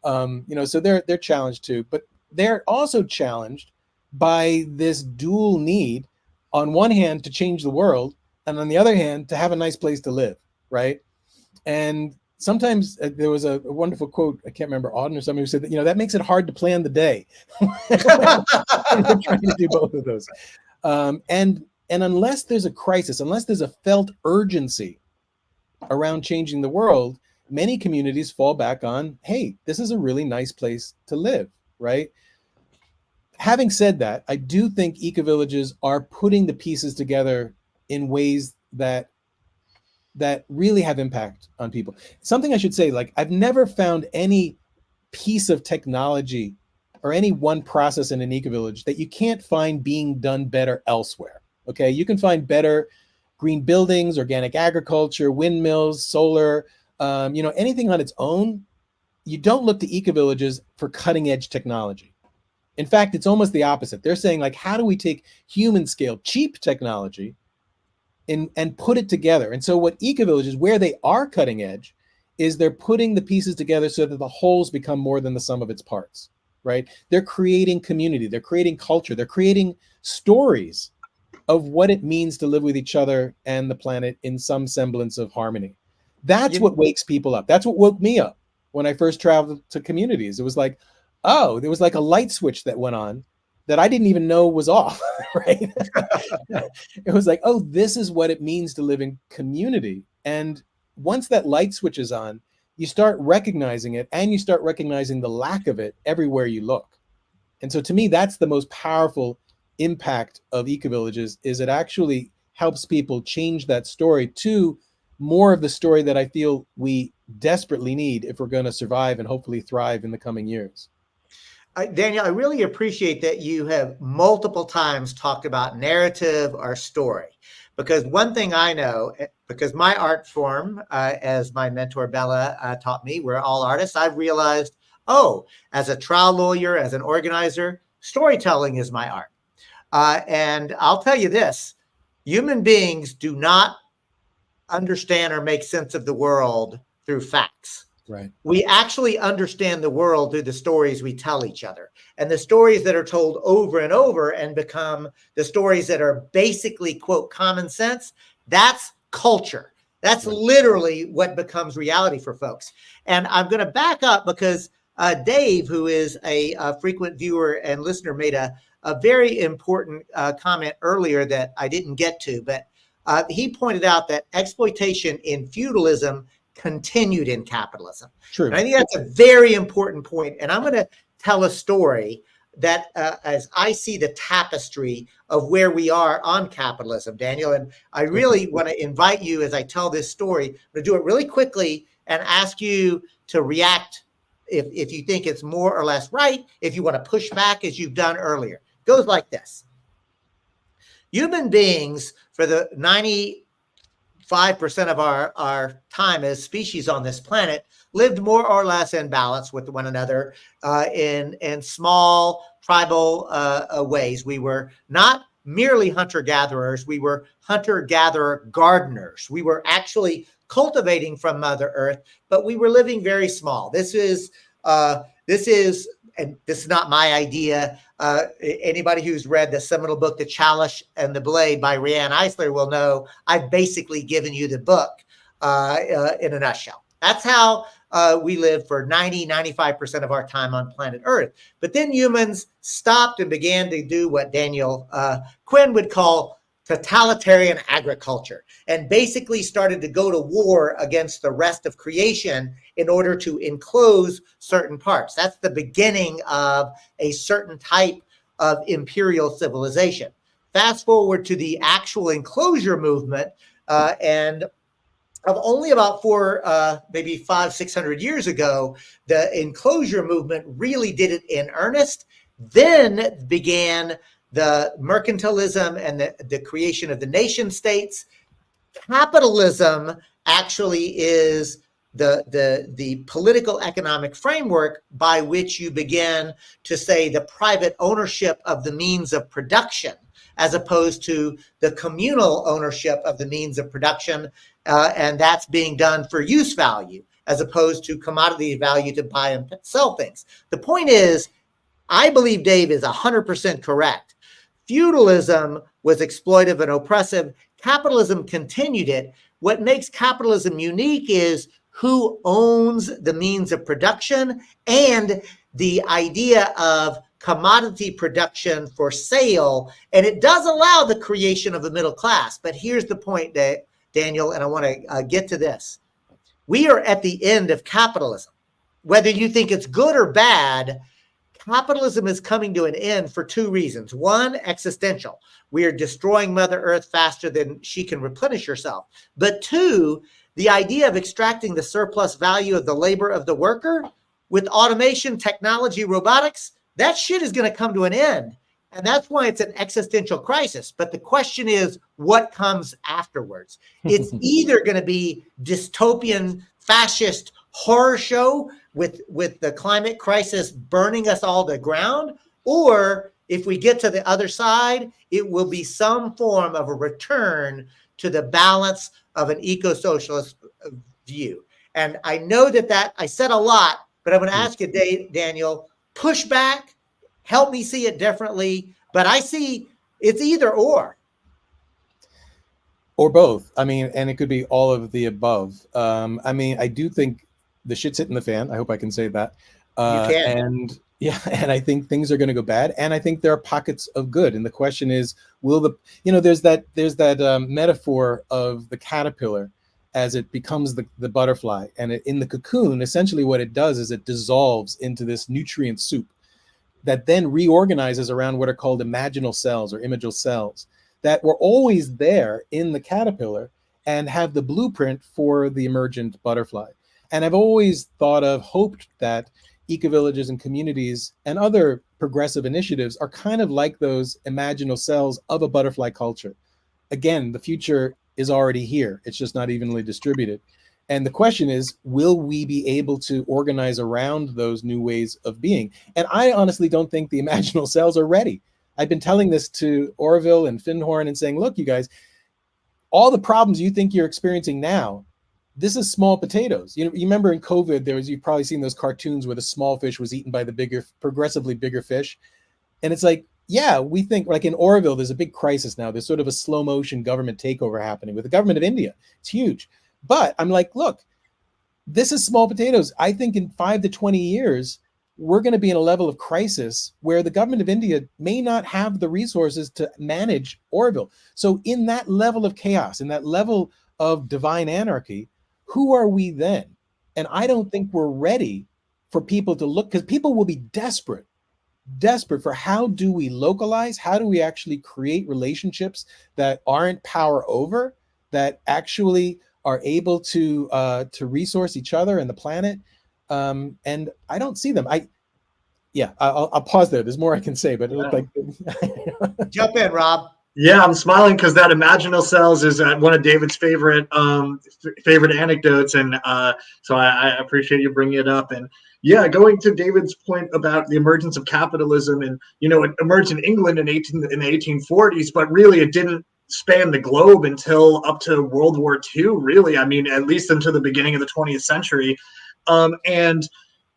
So they're challenged too, but they're also challenged by this dual need, on one hand, to change the world, and on the other hand, to have a nice place to live, right? And sometimes there was a wonderful quote, I can't remember, Auden or somebody, who said that, that makes it hard to plan the day. We're trying to do both of those. And unless there's a crisis, unless there's a felt urgency around changing the world, many communities fall back on, hey, this is a really nice place to live, right? Having said that, I do think eco-villages are putting the pieces together in ways that really have impact on people. Something I should say, like, I've never found any piece of technology or any one process in an eco-village that you can't find being done better elsewhere. Okay, you can find better green buildings, organic agriculture, windmills, solar, anything on its own. You don't look to eco-villages for cutting edge technology. In fact, it's almost the opposite. They're saying, like, how do we take human scale, cheap technology and put it together? And so what eco-villages, where they are cutting edge, is they're putting the pieces together so that the wholes become more than the sum of its parts, right? They're creating community, they're creating culture, they're creating stories of what it means to live with each other and the planet in some semblance of harmony. That's what wakes people up. That's what woke me up when I first traveled to Communities. It was like, oh, there was like a light switch that went on that I didn't even know was off, right? It was like, oh, this is what it means to live in community. And once that light switch is on, you start recognizing it, and you start recognizing the lack of it everywhere you look. And so to me, that's the most powerful impact of eco-villages, is it actually helps people change that story to more of the story that I feel we desperately need if we're going to survive and hopefully thrive in the coming years. Daniel, I really appreciate that you have multiple times talked about narrative or story, because one thing I know, because my art form, as my mentor Bella taught me, we're all artists, I've realized, as a trial lawyer, as an organizer, storytelling is my art. And I'll tell you this, human beings do not understand or make sense of the world through facts. Right. We actually understand the world through the stories we tell each other, and the stories that are told over and over and become the stories that are basically, quote, common sense. That's culture. That's literally what becomes reality for folks. And I'm going to back up because Dave, who is a frequent viewer and listener, made a very important comment earlier that I didn't get to, but he pointed out that exploitation in feudalism continued in capitalism. True. And I think that's a very important point. And I'm going to tell a story that as I see the tapestry of where we are on capitalism, Daniel, and I really want to invite you as I tell this story, I'm going to do it really quickly and ask you to react if you think it's more or less right, if you want to push back as you've done earlier. It goes like this. Human beings, for the 95% of our time as species on this planet, lived more or less in balance with one another in small tribal ways. We were not merely hunter-gatherers. We were hunter-gatherer gardeners. We were actually cultivating from Mother Earth, but we were living very small. This is and this is not my idea. Anybody who's read the seminal book, The Chalice and the Blade by Riane Eisler, will know I've basically given you the book in a nutshell. That's how we lived for 95% of our time on planet Earth. But then humans stopped and began to do what Daniel Quinn would call totalitarian agriculture, and basically started to go to war against the rest of creation in order to enclose certain parts. That's the beginning of a certain type of imperial civilization. Fast forward to the actual enclosure movement, and of only about maybe 500-600 years ago, the enclosure movement really did it in earnest. Then began the mercantilism and the creation of the nation states. Capitalism actually is the political economic framework by which you begin to say the private ownership of the means of production, as opposed to the communal ownership of the means of production, and that's being done for use value, as opposed to commodity value to buy and sell things. The point is, I believe Dave is 100% correct. Feudalism was exploitive and oppressive. Capitalism continued it. What makes capitalism unique is who owns the means of production and the idea of commodity production for sale. And it does allow the creation of a middle class. But here's the point, Daniel, and I want to get to this. We are at the end of capitalism. Whether you think it's good or bad, capitalism is coming to an end for two reasons. One, existential. We are destroying Mother Earth faster than she can replenish herself. But two, the idea of extracting the surplus value of the labor of the worker with automation, technology, robotics, that shit is going to come to an end. And that's why it's an existential crisis. But the question is, what comes afterwards? It's either going to be dystopian, fascist horror show with the climate crisis burning us all to ground, or if we get to the other side, it will be some form of a return to the balance of an eco-socialist view. And I know that I said a lot, but I'm going to ask you, Daniel, push back, help me see it differently. But I see it's either or. Or both. I mean, and it could be all of the above. I mean, I do think the shit's hitting the fan. I hope I can say that. You can. And yeah, and I think things are going to go bad. And I think there are pockets of good. And the question is, there's that metaphor of the caterpillar as it becomes the butterfly. And in the cocoon, essentially what it does is it dissolves into this nutrient soup that then reorganizes around what are called imaginal cells or imagal cells that were always there in the caterpillar and have the blueprint for the emergent butterfly. And I've always hoped that eco-villages and communities and other progressive initiatives are kind of like those imaginal cells of a butterfly culture. Again, the future is already here. It's just not evenly distributed. And the question is, will we be able to organize around those new ways of being? And I honestly don't think the imaginal cells are ready. I've been telling this to Orville and Findhorn and saying, look, you guys, all the problems you think you're experiencing now, this is small potatoes. You remember in COVID, you've probably seen those cartoons where the small fish was eaten by the progressively bigger fish. And it's like, yeah, we think like in Orville, there's a big crisis now. There's sort of a slow motion government takeover happening with the government of India. It's huge. But I'm like, look, this is small potatoes. I think in 5 to 20 years, we're going to be in a level of crisis where the government of India may not have the resources to manage Orville. So in that level of chaos, in that level of divine anarchy, who are we then? And I don't think we're ready for people to look, because people will be desperate for how do we localize? How do we actually create relationships that aren't power over, that actually are able to resource each other and the planet? And I don't see them. I'll pause there. There's more I can say, but it looked like Jump in, Rob. Yeah, I'm smiling because that imaginal cells is one of David's favorite anecdotes, and so I appreciate you bringing it up. And yeah, going to David's point about the emergence of capitalism, and it emerged in England in the 1840s, but really it didn't span the globe until up to World War II. Really, I mean, at least until the beginning of the 20th century, and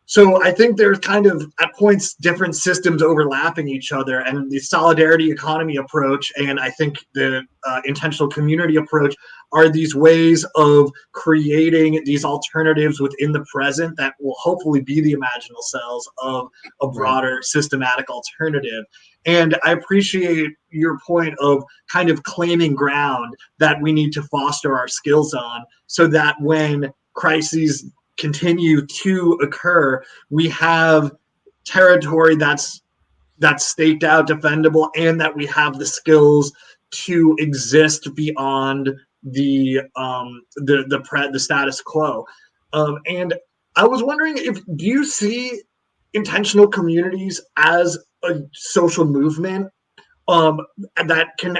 so I think there's kind of at points different systems overlapping each other, and the solidarity economy approach and I think the intentional community approach are these ways of creating these alternatives within the present that will hopefully be the imaginal cells of a broader systematic alternative. And I appreciate your point of kind of claiming ground that we need to foster our skills on, so that when crises continue to occur, we have territory that's staked out, defendable, and that we have the skills to exist beyond the status quo. And I was wondering, do you see intentional communities as a social movement that can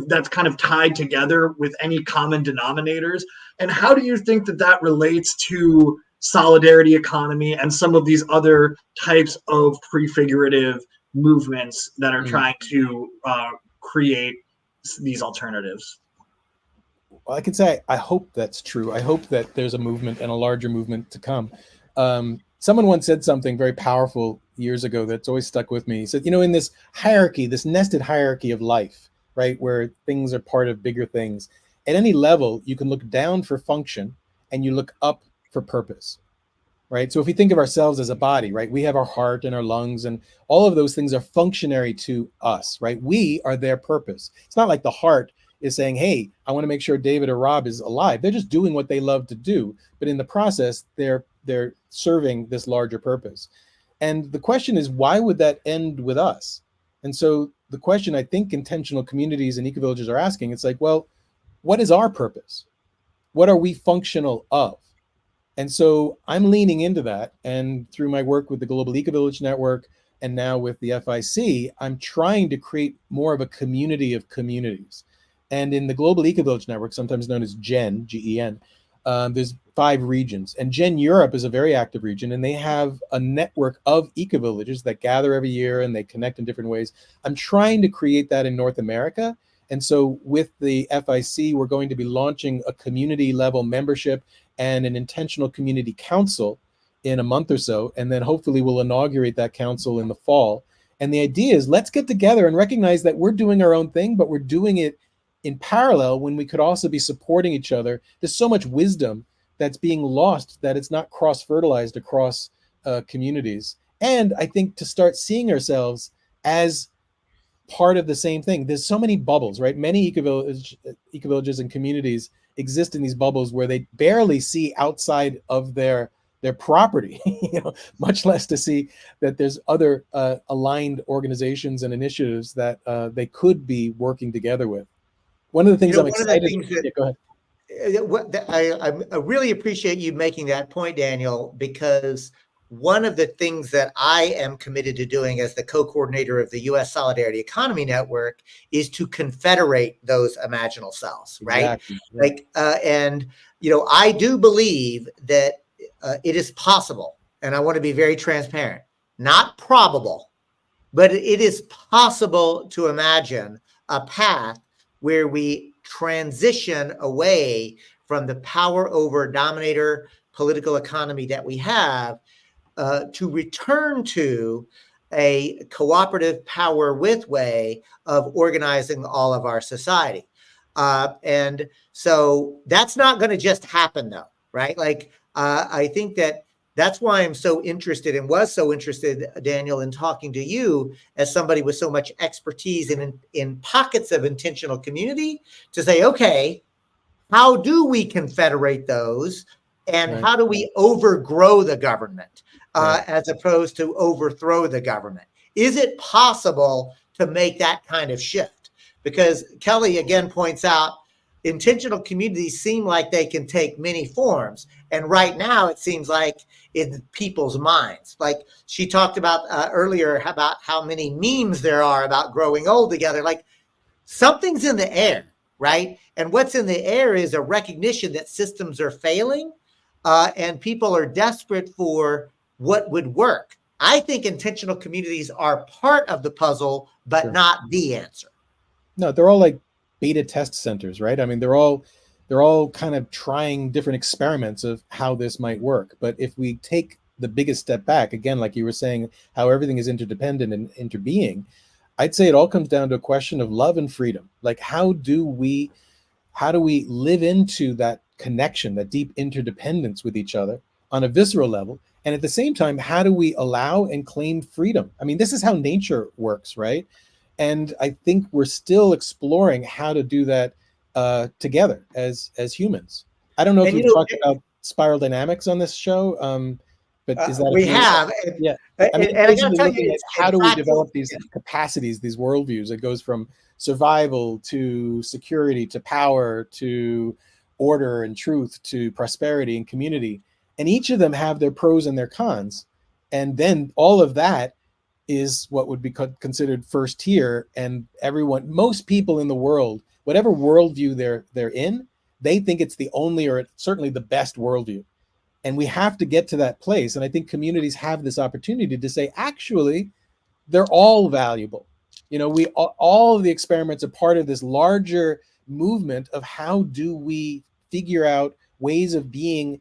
that's kind of tied together with any common denominators? And how do you think that that relates to solidarity economy and some of these other types of prefigurative movements that are trying to create these alternatives? Well, I can say I hope that's true. I hope that there's a movement and a larger movement to come. Someone once said something very powerful years ago that's always stuck with me. He said, in this hierarchy, this nested hierarchy of life, right, where things are part of bigger things, at any level, you can look down for function and you look up for purpose, right? So if we think of ourselves as a body, right, we have our heart and our lungs, and all of those things are functionary to us, right? We are their purpose. It's not like the heart is saying, hey, I want to make sure David or Rob is alive. They're just doing what they love to do. But in the process, they're serving this larger purpose. And the question is, why would that end with us? And so the question I think intentional communities and eco-villages are asking, it's like, well, what is our purpose? What are we functional of? And so I'm leaning into that. And through my work with the Global Eco-Village Network and now with the FIC, I'm trying to create more of a community of communities. And in the Global Eco-Village Network, sometimes known as GEN, G-E-N, there's 5 regions. And GEN Europe is a very active region, and they have a network of eco-villages that gather every year and they connect in different ways. I'm trying to create that in North America. And so with the FIC, we're going to be launching a community level membership and an intentional community council in a month or so. And then hopefully we'll inaugurate that council in the fall. And the idea is, let's get together and recognize that we're doing our own thing, but we're doing it in parallel when we could also be supporting each other. There's so much wisdom that's being lost that it's not cross-fertilized across communities. And I think to start seeing ourselves as part of the same thing. There's so many bubbles, right? Many eco-villages and communities exist in these bubbles where they barely see outside of their property, much less to see that there's other aligned organizations and initiatives that they could be working together with. One of the things I'm excited. Go ahead. I really appreciate you making that point, Daniel, because one of the things that I am committed to doing as the co-coordinator of the U.S. Solidarity Economy Network is to confederate those imaginal selves, right? Exactly. Like, and I do believe that it is possible, and I want to be very transparent, not probable, but it is possible to imagine a path where we transition away from the power over dominator political economy that we have to return to a cooperative power with way of organizing all of our society. And so that's not going to just happen though, right? Like, I think that's why I'm so interested and was so interested, Daniel, in talking to you as somebody with so much expertise in pockets of intentional community to say, okay, how do we confederate those? And how do we overgrow the government as opposed to overthrow the government? Is it possible to make that kind of shift? Because Kelly again points out, intentional communities seem like they can take many forms. And right now it seems like in people's minds, like she talked about earlier about how many memes there are about growing old together, like something's in the air, right? And what's in the air is a recognition that systems are failing and people are desperate for what would work. I think intentional communities are part of the puzzle, but not the answer. No, they're all like beta test centers, right? I mean, they're all kind of trying different experiments of how this might work. But if we take the biggest step back, again, like you were saying, how everything is interdependent and interbeing, I'd say it all comes down to a question of love and freedom. Like, how do we live into that connection, that deep interdependence with each other on a visceral level? And at the same time, how do we allow and claim freedom? I mean, this is how nature works, right? And I think we're still exploring how to do that together as humans. I don't know if you've talked about spiral dynamics on this show, but is that we have? Yeah, I mean, and I gotta tell you, how do we develop these capacities, these worldviews? It goes from survival to security to power to order and truth to prosperity and community, and each of them have their pros and their cons, and then all of that is what would be considered first tier, and most people in the world, whatever worldview they're in, they think it's the only or certainly the best worldview. And we have to get to that place. And I think communities have this opportunity to say, actually, they're all valuable. All of the experiments are part of this larger movement of how do we figure out ways of being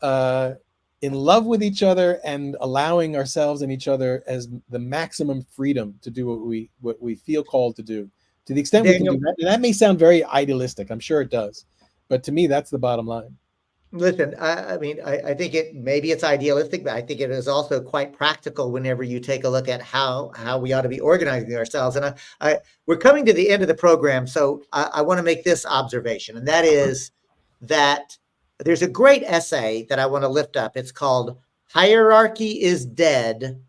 in love with each other and allowing ourselves and each other as the maximum freedom to do what we feel called to do, to the extent Daniel, we can do that. And that may sound very idealistic. I'm sure it does. But to me, that's the bottom line. Listen, I mean, I think maybe it's idealistic, but I think it is also quite practical whenever you take a look at how we ought to be organizing ourselves. And we're coming to the end of the program, so I want to make this observation, and that is that there's a great essay that I want to lift up. It's called "Hierarchy is Dead,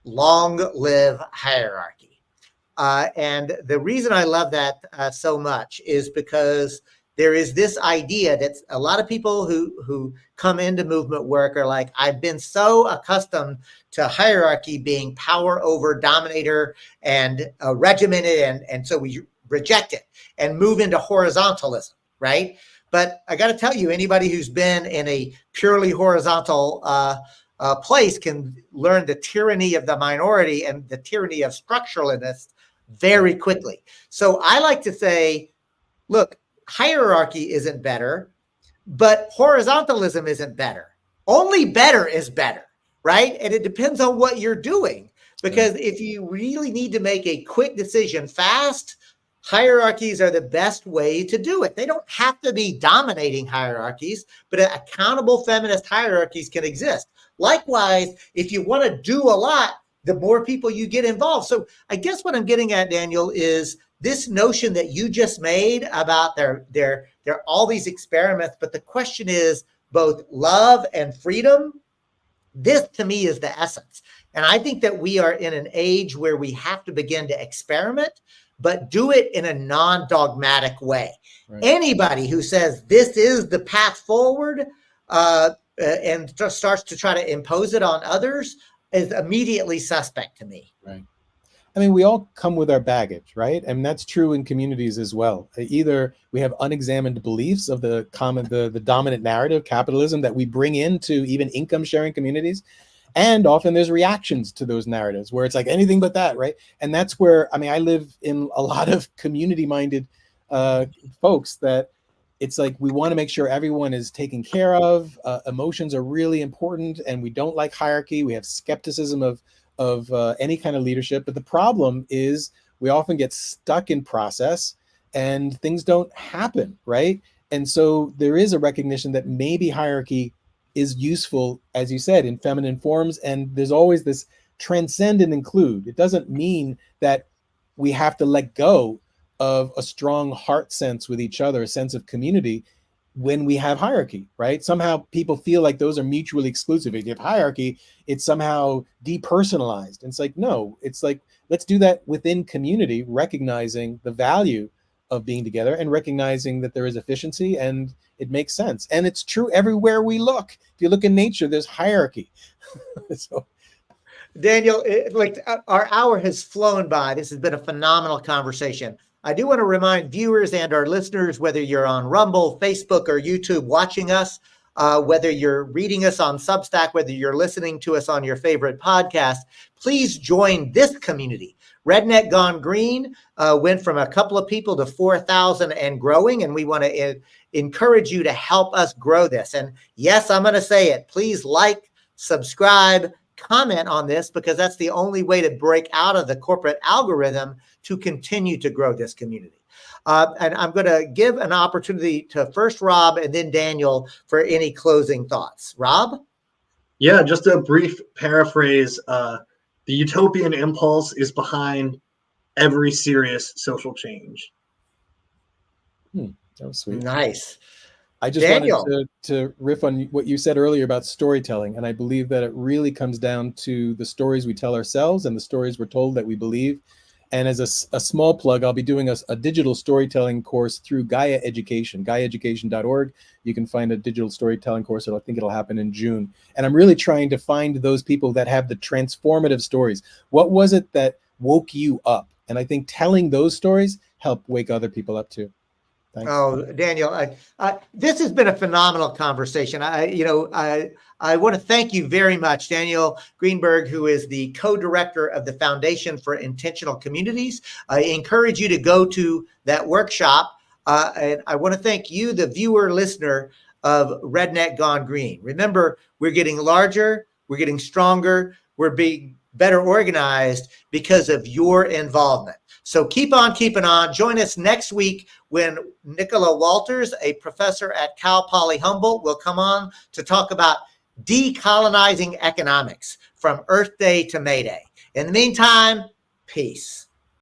Long Live Hierarchy." And the reason I love that so much is because there is this idea that a lot of people who come into movement work are like, I've been so accustomed to hierarchy being power over dominator and regimented, and so we reject it and move into horizontalism, right? But I got to tell you, anybody who's been in a purely horizontal place can learn the tyranny of the minority and the tyranny of structuralness very quickly. So I like to say, look, hierarchy isn't better, but horizontalism isn't better. Only better is better, right? And it depends on what you're doing. Because if you really need to make a quick decision fast, hierarchies are the best way to do it. They don't have to be dominating hierarchies, but accountable feminist hierarchies can exist. Likewise, if you want to do a lot, the more people you get involved. So I guess what I'm getting at, Daniel, is this notion that you just made about there are all these experiments, but the question is both love and freedom. This to me is the essence. And I think that we are in an age where we have to begin to experiment, but do it in a non-dogmatic way. Right. Anybody who says this is the path forward and just starts to try to impose it on others is immediately suspect to me. Right. I mean, we all come with our baggage, right? And that's true in communities as well. Either we have unexamined beliefs of the dominant narrative, capitalism, that we bring into even income sharing communities. And often there's reactions to those narratives where it's like anything but that, right? And that's where, I mean, I live in a lot of community-minded folks that it's like we want to make sure everyone is taken care of. Emotions are really important, and we don't like hierarchy. We have skepticism of any kind of leadership. But the problem is we often get stuck in process and things don't happen, right? And so there is a recognition that maybe hierarchy is useful, as you said, in feminine forms. And there's always this transcend and include. It doesn't mean that we have to let go of a strong heart sense with each other, a sense of community when we have hierarchy, right? Somehow people feel like those are mutually exclusive. If you have hierarchy, it's somehow depersonalized. And it's like, no, it's like, let's do that within community, recognizing the value of being together and recognizing that there is efficiency and it makes sense. And it's true everywhere we look. If you look in nature, there's hierarchy. So, Daniel, our hour has flown by. This has been a phenomenal conversation. I do want to remind viewers and our listeners, whether you're on Rumble, Facebook, or YouTube watching us, whether you're reading us on Substack, whether you're listening to us on your favorite podcast, please join this community. Redneck Gone Green went from a couple of people to 4,000 and growing, and we want to encourage you to help us grow this. And yes, I'm going to say it. Please like, subscribe, comment on this, because that's the only way to break out of the corporate algorithm to continue to grow this community. And I'm going to give an opportunity to first Rob and then Daniel for any closing thoughts. Rob? Yeah, just a brief paraphrase. The utopian impulse is behind every serious social change. That was sweet. Nice. I just Daniel. wanted to riff on what you said earlier about storytelling. And I believe that it really comes down to the stories we tell ourselves and the stories we're told that we believe. And as a small plug, I'll be doing a digital storytelling course through Gaia Education, GaiaEducation.org. You can find a digital storytelling course. I think it'll happen in June. And I'm really trying to find those people that have the transformative stories. What was it that woke you up? And I think telling those stories help wake other people up too. Thanks. Oh, Daniel, this has been a phenomenal conversation. I want to thank you very much, Daniel Greenberg, who is the co-director of the Foundation for Intentional Communities. I encourage you to go to that workshop. And I want to thank you, the viewer, listener of Redneck Gone Green. Remember, we're getting larger, we're getting stronger, we're being better organized because of your involvement. So keep on keeping on. Join us next week when Nicola Walters, a professor at Cal Poly Humboldt, will come on to talk about decolonizing economics from Earth Day to May Day. In the meantime, peace.